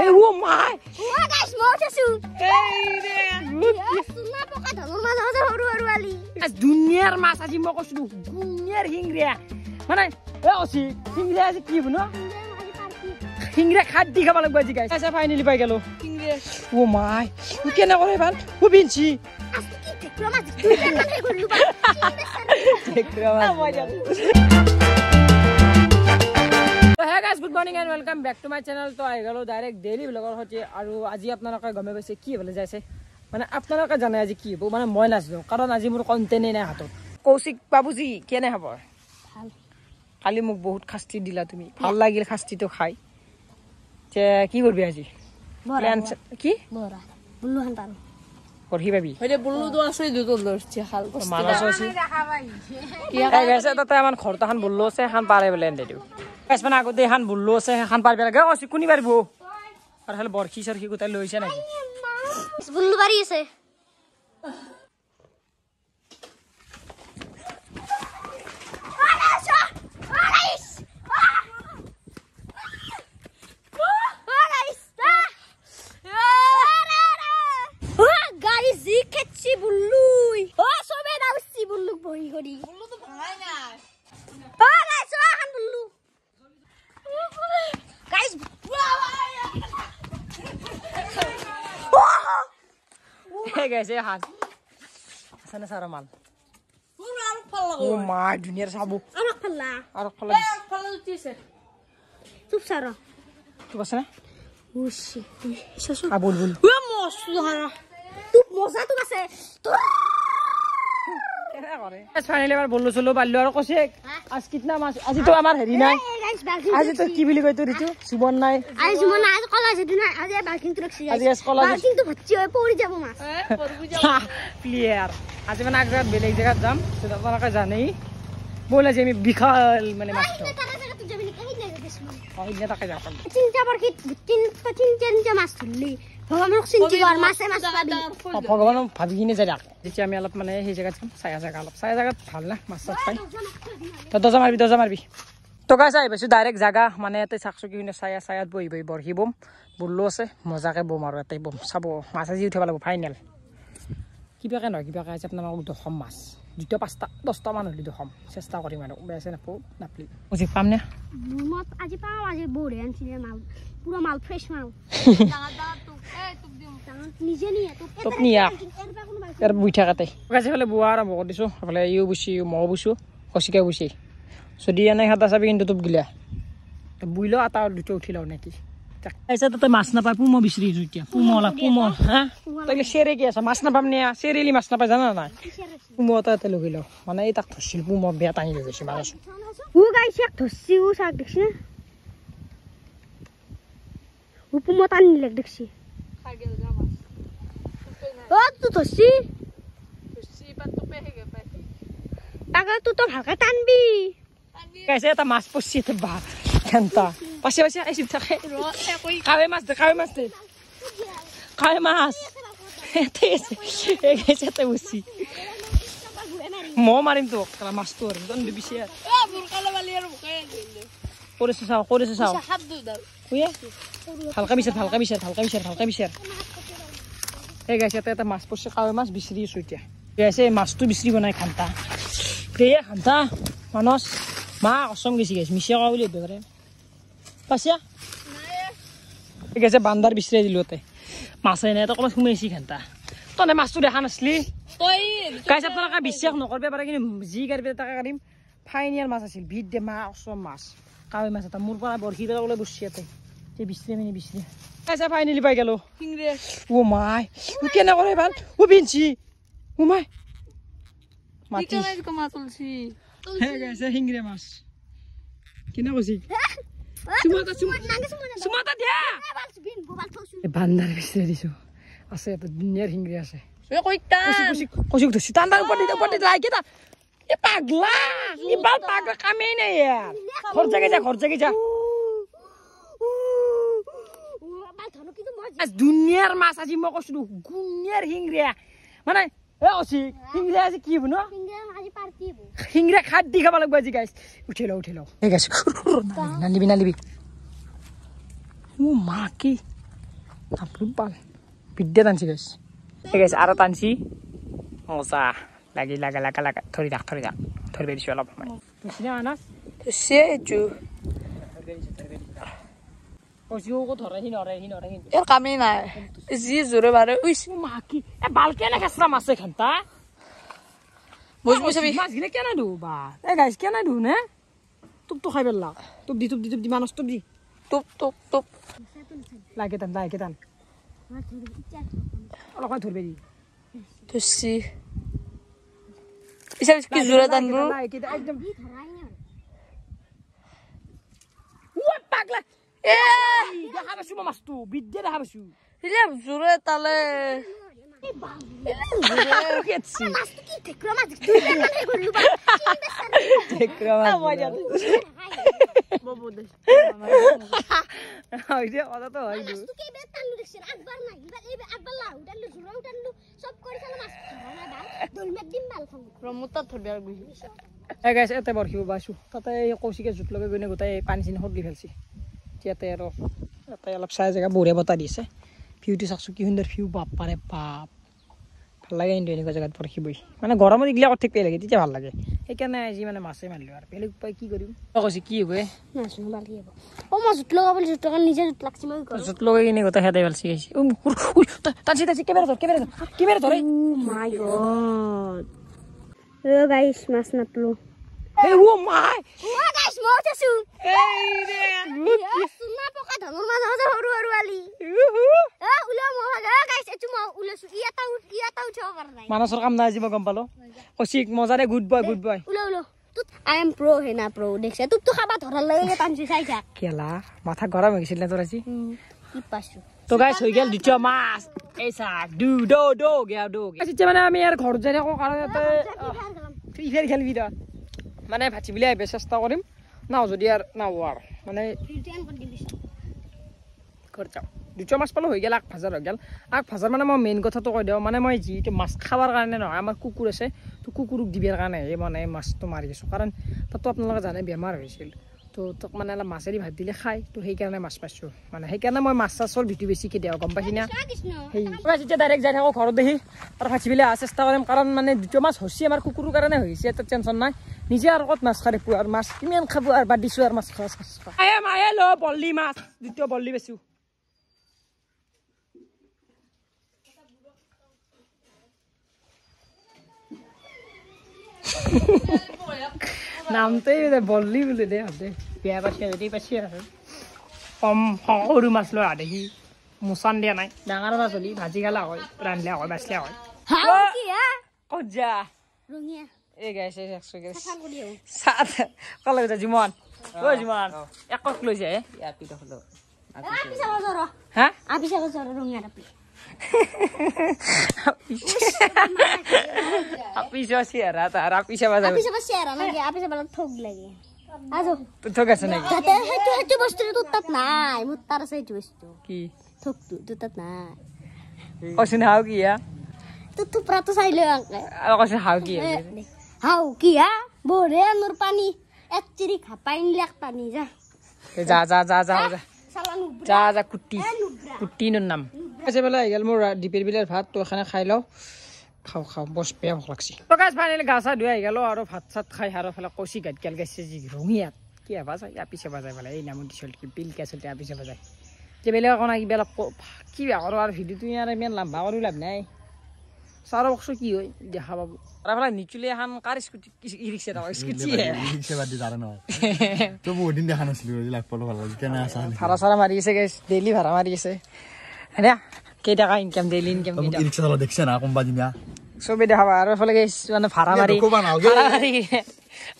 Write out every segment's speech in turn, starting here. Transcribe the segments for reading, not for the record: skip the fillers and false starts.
Hey, oh my! Wah guys, mau casu. As dunyar mas aji mau kau sudah dunyar hingga mana? Osi hingga aja kiri no? Hingga khadi kau malah baji guys. Saya finally pakai lo. Oh my! Mungkin nak orang ban? Benci. So hey guys, good morning and welcome back to my channel. तो आएगा लो direct daily blogger होती है और आज ही अपना लोग गमे वैसे की बोले जैसे मैंने अपना लोग जाने आज की वो मैंने मैं नाच दूँ कारण आज मुझे कंटेंट नहीं हाथों कौशिक बाबूजी क्या नहीं हवा खाली मुझ बहुत खास्ती दिला तुम्ही ভাল লাগিল খাস্তি তো খাই যে কি করবি আজি প্ল্যান কি বড়া বুল্লু হান পারো করহি ভাবি হইলে বুল্লু তো আসলে দুটো লড়ছে হাল কষ্ট মানুষ আছে কি গেছে তো আমার খরতা খান বললো আছে খান পারে বলে এনে দিও গাইস মানে আগতে খান বললো আছে খান পারবে লাগে অসি কোনি পারবো আর হলে বরখি সরখি কোথায় লইছে নাকি বুল্লু বাড়ি আছে guys ya han sana sara mal oh my dunia sabu anak pala tise tup sara tu basna ushi shasu abul bul we mosara tup mosa tu kase কেনে করে গাইস ফাইনালি এবার বললো চলো বাল্লো আর কইছে আজ কিতনা মাছ আজি তো আমার হেরি নাই আজি তো কি বলি কই তো রিতু সুবন নাই আজ সুবন নাই কলা যেদি নাই আজ বাকিং তো রাখছি আজি কলা বাকিং তো ভচ্চি হয়ে পড়ি যাব মাছ পড়বু যাব প্লেয়ার আজি মানে এক বেলেগ জায়গা যাম সেটা আপনারা জানেই বলে যে আমি বিখাল মানে মাছ তো ওই টাকা যাও চিন্তা পর কি তিন মাছ তুললি ভগবান চিন্তা কর মাছে মাছ পাবি ভগবান ভাবি কিনে যাই রাখ যেটি আমি অলপ মানে সেই জায়গা ছায়া জায়গা ভাল না মাছ চাছ পাই তো দজা মারবি তো গাইছ আহি পাইছোঁ ডাইৰেক্ট জাগা মানে ইয়াতে চাকচো কিনে ছায়াত বহি বৰশী বম বুল্লো আছে মজাকে বম আৰু ইয়াতে বম চাব মাছ আজি উঠাব লাগিব ফাইনেল কিবাকে নহয় কিবাকে আছে আপোনাৰ দশম মাছ দুটা 5টা 10টা মান হলি দশম চেষ্টা কৰিম আৰু বেছে নাপলি বুজি পাম নে মত আজি পাও আজি বড়ে আনছিলে মাল পুরো মাল ফ্রেশ মাল নিজে নিয়ে তো নিয়া এর বুইঠা কাটে গাছে ফেলে বুয়া আরম্ভ করে দিছো ফেলে ইউ বুছি মও বুছো কষিকা বুছি যদি এনে হাতা চাবি কিন্তু তুপ গিলা বুইলো আটা দুটো উঠিলাও নাকি ऐसा तो माछ नापाय पुमो बिसरिছো এতিয়া পুমো হ্যাঁ তাইলে শেরে কি আছে মাছ নাপাম নিয়া শেরেলি মাছ নাপায় জানা না পুমো তাতে লগাইলো মানে এই তাক ধরছিল পুমো বেয়া টানি দিছে মাছ ও গাইস এক ধরছি ও শাক দেখছি ও পুমো টানি লাগ দেখছি খাগেল যা মাছ ও তুই ধরছি পাত তো পেহে গে পাই টাকা তুই তো ভালকে টানবি গাইছে এটা মাছ পড়ছি তো বা কেনতা পাশে আইছি থাকে খাবে মাছ দে খাবে মাছ এতে এই গেছে তে বুঝছি মো মারিম তো কালা মাছ তো দন দিবিছে বুরকালা বালি আর বুকায় দিলে করেছে চাও হাত দু দাও ওয়ে হালকা মিশার এই গেছে এটা মাছ পড়ছে খাবে মাছ বিসরিছো এতিয়া গেছে মাছটো বিসরি বনাই খান্তা মানস মা কসম গেছি গেছে মিশে খাওয়া বলে ধরে পাশিয়া ঠিক আছে বান্দার বিছৰাই দিলোতে মাছ নাই তো কমে সুমেছি খান্তা তনে মাছটো দেখা নাছলি তই গাইছ আপোনালোকে বিশ্বাস নকৰবে পাৰে কিন্তু জি গাৰবে টাকা কাৰিম ফাইনিয়াৰ মাছ আছিল ভিড দে মা কসম মাছ কাৱে মাছ এটা মোৰ পৰা বৰখি পেলাবলৈ বসিয়াতে যে বিছৰে গাইছ ফাইনালি পাই গেল কিংৰে ও মাই ও কেনে কৰে ভাল ও বিনছি ও মাই মাটি ঠিকানাই কমা তুলছি হে গাইছ হিংৰে মাছ কেনে কইছি সুমাতা দিয়া বান্দার বিছরে দিছো আছে তো দুনিয়ার হিংরি আছে এ কইতা কইছি ধরছি তান্দার উপর দিতে লাগে তা এ পাগলা ই বাল পাগলা কামেই নাই यार খরচা গেছা আজ দুনিয়ার মাছ আজি মই কইছো দুনিয়ার হিংরিয়া মানে এ ওসি হিংরিয়া আজি কি বনো আজি পার্টি হবো হিংরিয়া খাদ্দি খাবা লাগবে আজি গাইস উঠিলো এ গাইস না নিবি ও মা কি পাল বিদ্যা টানছি গাইছ ঠিক আছে আৰু টানছি মজা লাগি লাগা লাগা লাগা ধৰি থাক ধৰিব দিছোঁ অলপ সময় আনাছ ধৰছে এইটো কচিও ধৰে সি নৰে ইয়াৰ কামেই নাই যি জোৰে বাৰে উইছ মাকি এ বাল কেনে খেচৰা মাছে খান্তা বুঝবি চাবি মাছ গিনে কেনে দিওঁ বা এ গাইছ কেনে দিওঁ নে তোকতো খাই পেলা তোক দি মানস তোক দি টুপ লাগে টান অলপ ধৰিব দি ধৰছি পিছে কি জোৰে টানবো একদম দি ধৰাই নাই পাগলা এ দেখা পাইছো মই মাছটো বিদ্যা দেখা পাইছো হিলে জোৰে তালে কেটছি মাছটো কি ঠেকৰা মাছ তুই কেনে কৰিলু বা হইছে কথা তো হয় মাছটো কি বে টানলু দেখছিস একবার না এবার একবার লাউ টানলু জুরাও টানলু সব কৰি চালা মাছ ধৰা না বাল দলমেট দিম বাল খাম ৰমুতা ধৰবি আৰু গুহি এ গাইছ এতে বৰখিব বাছো তাতে কৌশিকে জুত লগাই গনে গোটাই পানী চিনি সৰ্দি ফেলছি ইয়াতে আৰু তাতে অলপ চাই জেগা বঢ়িয়া বতাহ দিছে ভিউটো চাকছো কি সুন্দৰ ভিউ বাপ পাৰে বাপ ভাল লাগে কিন্তু এনেকুৱা জেগাত বৰখিবই মানে গৰমত ইগলা কথা ঠিক লাগে তেতিয়া ভাল লাগে সেইকাৰণে আজি মানে মাছে মাৰিলোঁ আৰু বেলেগ উপায় কি কৰিম কৈছে কি হ'ব মাছ বাল কি হ'ব ও মাছ জুত লগাবলে জুত লগাই নিজে জুত লাগছি মই কৰো জুত লগাই কিনে গোটাই হেদাই ফেলছি গাইছে টানছি কেমেৰা ধৰে ও মাই গড ও গাইস মাছ নাতলো এই ও মাই ও গাইস মই আছো এই রে সুনা পকা ধনৰ মাছ আছে সৰু আলি উলা মই গাইস এটো মই উলাছো ইয়াটা উঠব পাৰা নাই মানসৰ কাম নাই আজি মই গম পালো কৌশিক মজাৰে গুড বয় উলা তুত আই এম প্ৰো হেনা প্ৰো দেখছ তুত তো খাবা ধৰাৰ লাগে টানছি চাই থাক কেলা মাথা গৰম হৈ গৈছিল না তোৰ আজি কি পাছো তো গাইছ হৈ গেল দ্বিতীয় মাছ এই চাক দো গেয়া এতিয়া মানে আমি ইয়াৰ ঘৰত যাই থাকো কাৰণ ইয়াতে ফ্ৰী ফায়াৰ খেলবি তা মানে ভাজি বিলাই আহিব চেষ্টা কৰিম নাও যদি আৰু নাও আৰু মানে ৰিটাৰ্ণ কৰি দিবি ঘৰ যাওঁ দ্বিতীয় মাছ পালোঁ হৈ গেল আগ ভাজাৰ হৈ গেল আগ ভাজাৰ মানে মই মেইন কথাটো কৈ দিওঁ মানে মই যিটো মাছ খাবৰ কাৰণে নহয় আমাৰ কুকুৰ আছে তো কুকুৰক দিবৰ কাৰণে এই মানে মাছটো মাৰি আছোঁ কাৰণ তাতো আপোনালোকে জানে বেমাৰ হৈছিল তো তোক মানে অলপ মাছেদি ভাত দিলে খাই তো সেইকাৰণে মাছ পাইছোঁ মানে সেইকাৰণে মই মাছ চাছৰ ভিডিঅ' বেছিকৈ দিওঁ গম পাইছি না সেই যেতিয়া ডাইৰেক্ট যাই থাকোঁ ঘৰত দেখি আৰু ভাজি পেলাই অহা চেষ্টা কৰিম কাৰণ মানে দ্বিতীয় মাছ হৈছে আমাৰ কুকুৰৰ কাৰণে হৈছে এটা টেনশ্যন নাই নিজে আৰু ক'ত মাছ খাই দেখোঁ আৰু মাছ কিমান খাব আৰু বাদ দিছোঁ আৰু মাছ মায়ে ল বল্লি মাছ দ্বিতীয় বল্লি বেছোঁ নামটোই বল্লি বুলি দে দে বিয়া পাইছে যদি পাইছে আৰু কম সৰু মাছ লৈ আহ দেখি মোচান দিয়া নাই ডাঙৰ মাছ হ'লি ভাজি খালা হয় ৰান্ধিলে হয় বাচিলে হয় ক'ত যা ৰঙিয়া এই গাইছে কলৈ যা জিমন ঐ জিমন একক লৈ যায় হা পিছ চেহেৰা তাৰ পিছে বাজাব ঠগ লাগে ঠগ আছে নেকি সেইটো বস্তু তোৰ তাত নাই মোৰ তাত আছে সেইটো বস্তু কি ঠগটো তোৰ তাত নাই কৈছোন হাও কি তোৰ থোপৰাটো চাই লৈ কৈছোন হাও কি হাও কি বৰে মোৰ পানী এক চিৰি খাপাই নিলাক পানী যা যা কুটি নাম আছে বোলে আহি গ'ল মোৰ ডিপিৰ বিলাৰ ভাত তো এখানে খাই লওঁ খাওঁ বছ বেয়া ভোক লাগছি প্ৰকাশ ফাইনেলি গা চা ধুই আহি গ'লো আৰু ভাত চাত খাই আৰু ফালে কচি গাত গেল গাইছে যি ৰঙিয়াত কি হবা যায় ইয়াৰ পিছে বাজাই পেলাই এই নামত দিছিল কি পিলকে আছিল ইয়াৰ পিছে বাজাই যে বেলেগ অকণা কিবা অলপ কি বেয়া কৰোঁ আৰু ভিডিঅ'টো ইয়াৰ ইমান লাম্বা কৰি লাভ নাই চাৰ বকচোন কি হয় দেখা পাব আৰু ফালে নিচুলি এখন কাৰ স্কুটি ই ৰিক্সা ভাড়া চাড়া মাৰি আছে গাইছ ডেইলি ভাড়া মাৰি আছে হয়নে কেইটকা ইনকাম ডেইলি ইনকাম চবেই দেখাবা আৰু এইফালে গাইছ মানে ভাড়া মাৰি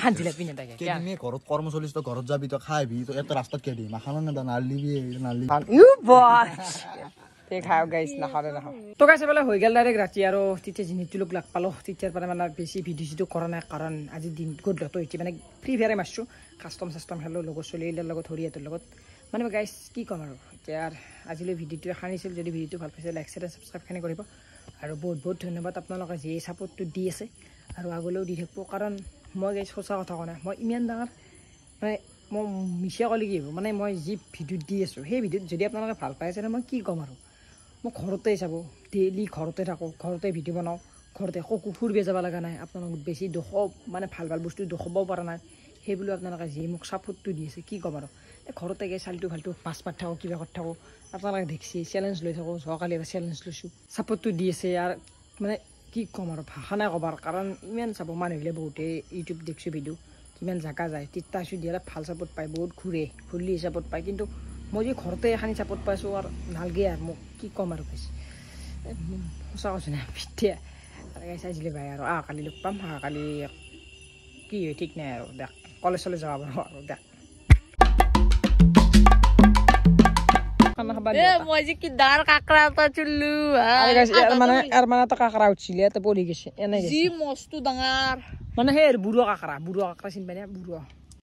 শান্তি লাগবি নাথাকে ঘৰত কৰ্ম চলিছ তই ঘৰত যাবি তই খাই তো এটা ৰাস্তাত কে দি নাখানো না নালিবি খাওঁ গাইছ নাখাওঁ তো গাইছ বোলে হৈ গ'ল ডাইৰেক্ট ৰাতি আৰু তেতিয়া যিটো লোক লাগ পালোঁ তেতিয়াৰ পৰা মানে বেছি ভিডিঅ' চিডিঅ' কৰা নাই কাৰণ আজি দিন গধূলি হৈছে মানে ফ্ৰী ফায়াৰে মাৰিছোঁ কাষ্টম চাষ্টম খেলোঁ লগৰ ছোৱালীৰ লগত হৰিহঁতৰ লগত মানে গাইছ কি ক'ম আৰু এতিয়া আজিলৈ ভিডিঅ'টো সানিছিল যদি ভিডিঅ'টো ভাল পাইছে লাইক শ্বেয়াৰ ছাবস্ক্ৰাইবখিনি কৰিব আৰু বহুত ধন্যবাদ আপোনালোকে যি ছাপোৰ্টটো দি আছে আৰু আগলৈও দি থাকিব কাৰণ মই গাইছ সঁচা কথা কোৱা নাই মই ইমান ডাঙৰ মানে মই মিছা ক'লে কি হ'ব মানে মই যি ভিডিঅ' দি আছোঁ সেই ভিডিঅ'ত যদি আপোনালোকে ভাল পাই আছে মই কি ক'ম আৰু মই ঘৰতে চাব ডেইলি ঘৰতে থাকোঁ ঘৰতে ভিডিঅ' বনাওঁ ঘৰতে ককো ফুৰিব যাব লগা নাই আপোনালোকক বেছি দুখ মানে ভাল ভাল বস্তু দেখুৱাব পৰা নাই সেইবুলি আপোনালোকে যি মোক ছাপোৰ্টটো দি আছে কি ক'ম আৰু এই ঘৰতে গৈ চালিটো ভালটো মাছ পাত থাকোঁ কিবা কৰি থাকোঁ আপোনালোকে দেখিছে চেলেঞ্জ লৈ থাকোঁ যোৱাকালি এবাৰ চেলেঞ্জ লৈছোঁ ছাপোৰ্টটো দি আছে আৰু মানে কি ক'ম আৰু ভাষা নাই ক'বাৰ কাৰণ ইমান চাব মানুহবিলাক বহুতে ইউটিউব দেখিছোঁ ভিডিঅ' কিমান জেগা যায় তিতা চুই দিলে ভাল ছাপোৰ্ট পায় বহুত ঘূৰি ছাপোৰ্ট পায় কিন্তু মই যে ঘৰতে এখানি ছাপোৰ্ট পাইছোঁ আৰু নালগে আৰু মোক কি ক'ম আৰু কৈছে সঁচা কৈছোঁ নাই এতিয়া চাইছিলে ভাই আৰু কালি লগ পাম কালি কি হয় ঠিক নাই আৰু দেখ কলেজ চলেজ যাব পাৰোঁ আৰু দেখ মই যে কি ডাঙৰ কাকৰা এটা চুল্লো মানে এটা কাকৰা উঠিছিলে এটা পৰি গৈছে এনে যি মস্ত ডাঙৰ মানে সেই বুঢ়া কাকৰা চিনি পাই না বুঢ়া